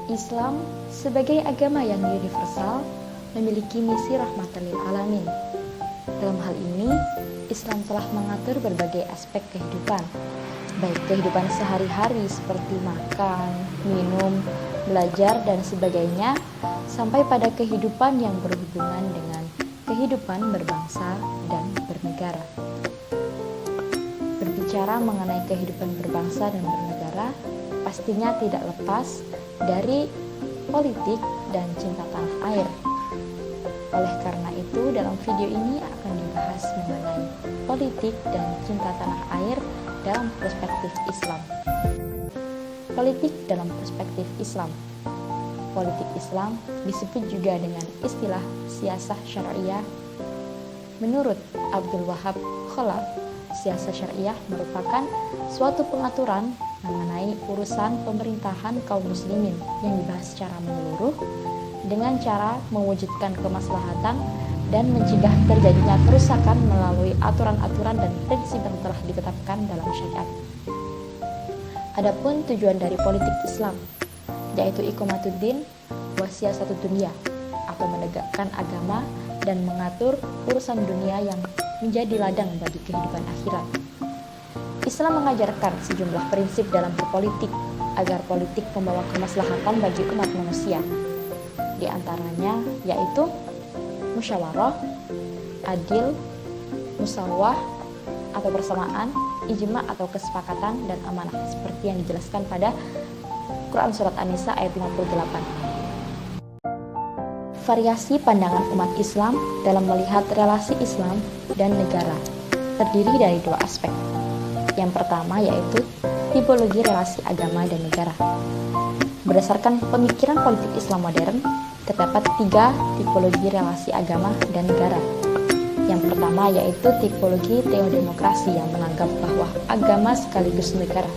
Islam sebagai agama yang universal memiliki misi rahmatan lil alamin. Dalam hal ini, Islam telah mengatur berbagai aspek kehidupan, baik kehidupan sehari-hari seperti makan, minum, belajar, dan sebagainya, sampai pada kehidupan yang berhubungan dengan kehidupan berbangsa dan bernegara. Berbicara mengenai kehidupan berbangsa dan bernegara, pastinya tidak lepas dari politik dan cinta tanah air. Oleh karena itu, dalam video ini akan dibahas mengenai politik dan cinta tanah air dalam perspektif Islam. Politik dalam perspektif Islam. Politik Islam disebut juga dengan istilah siyasah syariah. Menurut Abdul Wahab Khalaf, siyasah syariah merupakan suatu pengaturan mengenai urusan pemerintahan kaum muslimin yang dibahas secara menyeluruh dengan cara mewujudkan kemaslahatan dan mencegah terjadinya kerusakan melalui aturan-aturan dan prinsip yang telah ditetapkan dalam syariat. Adapun tujuan dari politik Islam, yaitu iqamatuddin wa siyasatu dunya, atau menegakkan agama dan mengatur urusan dunia yang menjadi ladang bagi kehidupan akhirat. Islam mengajarkan sejumlah prinsip dalam berpolitik agar politik membawa kemaslahatan bagi umat manusia. Di antaranya yaitu musyawarah, adil, musawah atau persamaan, ijma atau kesepakatan, dan amanah seperti yang dijelaskan pada Quran Surat An-Nisa ayat 58. Variasi pandangan umat Islam dalam melihat relasi Islam dan negara terdiri dari dua aspek. Yang pertama yaitu tipologi relasi agama dan negara. Berdasarkan pemikiran politik Islam modern, terdapat tiga tipologi relasi agama dan negara. Yang pertama yaitu tipologi teodemokrasi yang menganggap bahwa agama sekaligus negara.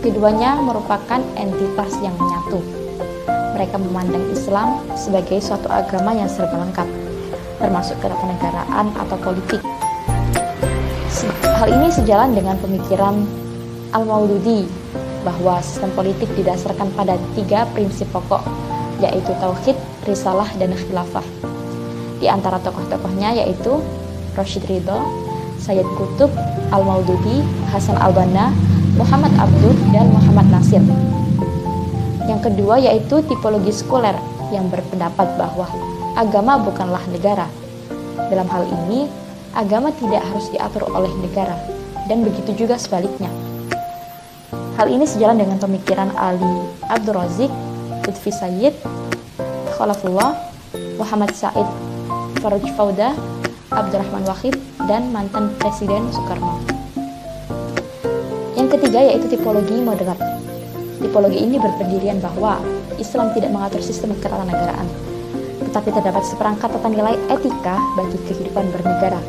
Keduanya merupakan entitas yang menyatu. Mereka memandang Islam sebagai suatu agama yang serba lengkap, termasuk ketatanegaraan atau politik. Hal ini sejalan dengan pemikiran Al-Maududi bahwa sistem politik didasarkan pada tiga prinsip pokok, yaitu tauhid, risalah, dan khilafah. Di antara tokoh-tokohnya yaitu Rashid Ridho, Sayyid Qutb, Al-Maududi, Hasan Al-Banna, Muhammad Abduh, dan Muhammad Nasir. Yang kedua yaitu tipologi sekuler yang berpendapat bahwa agama bukanlah negara. Dalam hal ini, agama tidak harus diatur oleh negara, dan begitu juga sebaliknya. Hal ini sejalan dengan pemikiran Ali Abdul Razik, Lutfi Sayyid, Khalafullah, Muhammad Said, Farouj Fauda, Abdurrahman Wahid, dan mantan Presiden Soekarno. Yang ketiga yaitu tipologi moderat. Tipologi ini berpendirian bahwa Islam tidak mengatur sistem ketatanegaraan, tetapi terdapat seperangkat tata nilai etika bagi kehidupan bernegara,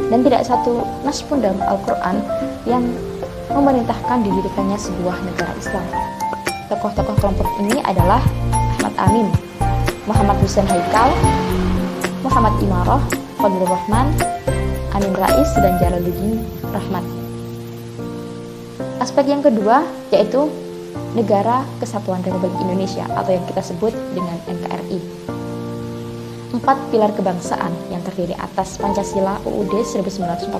dan tidak satu nas pun dalam Al-Quran yang memerintahkan didirikannya sebuah negara Islam. Tokoh-tokoh kelompok ini adalah Ahmad Amin, Muhammad Hussein Haikal, Muhammad Imaroh, Fadlur Rahman, Amin Rais, dan Jalaluddin Rahmat. Aspek yang kedua yaitu Negara Kesatuan Republik Indonesia atau yang kita sebut dengan NKRI. 4 pilar kebangsaan yang terdiri atas Pancasila, UUD 1945,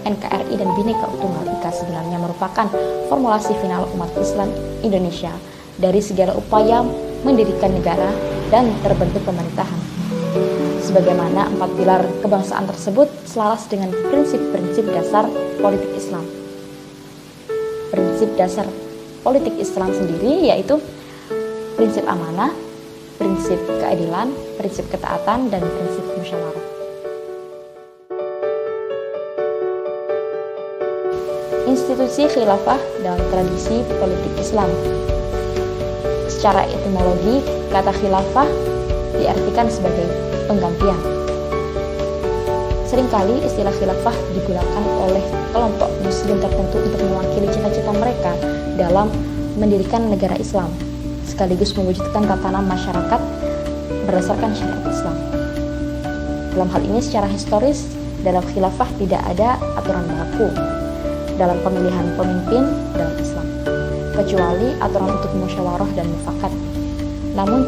NKRI, dan Bhinneka Tunggal Ika sebenarnya merupakan formulasi final umat Islam Indonesia dari segala upaya mendirikan negara dan terbentuk pemerintahan. Sebagaimana 4 pilar kebangsaan tersebut selaras dengan prinsip-prinsip dasar politik Islam. Prinsip dasar politik Islam sendiri yaitu prinsip amanah, prinsip keadilan, prinsip ketaatan, dan prinsip musyawarah. Institusi khilafah dalam tradisi politik Islam. Secara etimologi, kata khilafah diartikan sebagai penggantian. Seringkali istilah khilafah digunakan oleh kelompok muslim tertentu untuk mewakili cita-cita mereka dalam mendirikan negara Islam, sekaligus mewujudkan tatanan masyarakat berdasarkan syariat Islam. Dalam hal ini secara historis, dalam khilafah tidak ada aturan baku dalam pemilihan pemimpin dalam Islam, kecuali aturan untuk musyawarah dan mufakat. Namun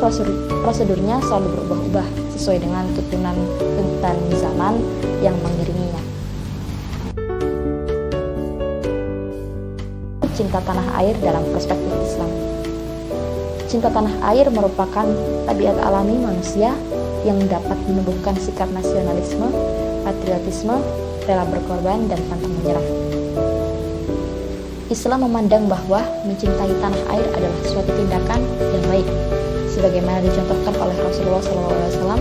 prosedurnya selalu berubah-ubah sesuai dengan tuntutan zaman yang mengiringinya. Cinta tanah air dalam perspektif Islam. Cinta tanah air merupakan tabiat alami manusia yang dapat menumbuhkan sikap nasionalisme, patriotisme, rela berkorban, dan pantang menyerah. Islam memandang bahwa mencintai tanah air adalah suatu tindakan yang baik, sebagaimana dicontohkan oleh Rasulullah SAW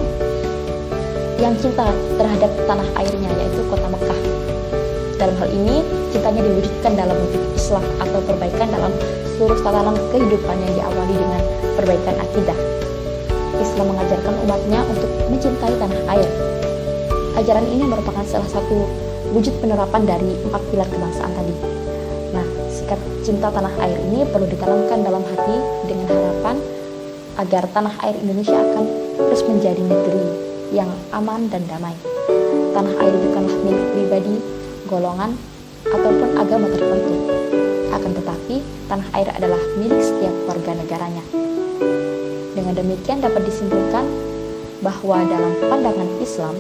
yang cinta terhadap tanah airnya, yaitu kota Mekah. Dalam hal ini, cintanya diwujudkan dalam wujud Islam atau perbaikan dalam seluruh tatanan kehidupan yang diawali dengan perbaikan akidah. Islam mengajarkan umatnya untuk mencintai tanah air. Ajaran ini merupakan salah satu wujud penerapan dari 4 pilar kebangsaan tadi. Nah, sikap cinta tanah air ini perlu ditanamkan dalam hati dengan harapan agar tanah air Indonesia akan terus menjadi negeri yang aman dan damai. Tanah air bukanlah milik pribadi, golongan, ataupun agama tertentu. Akan tetapi, tanah air adalah milik setiap warga negaranya. Dengan demikian dapat disimpulkan bahwa dalam pandangan Islam,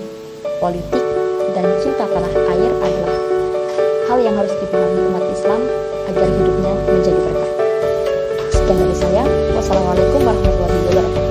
politik dan cinta tanah air adalah hal yang harus dipahami umat Islam agar hidupnya menjadi berkah. Sekian dari saya. Wassalamualaikum warahmatullahi wabarakatuh.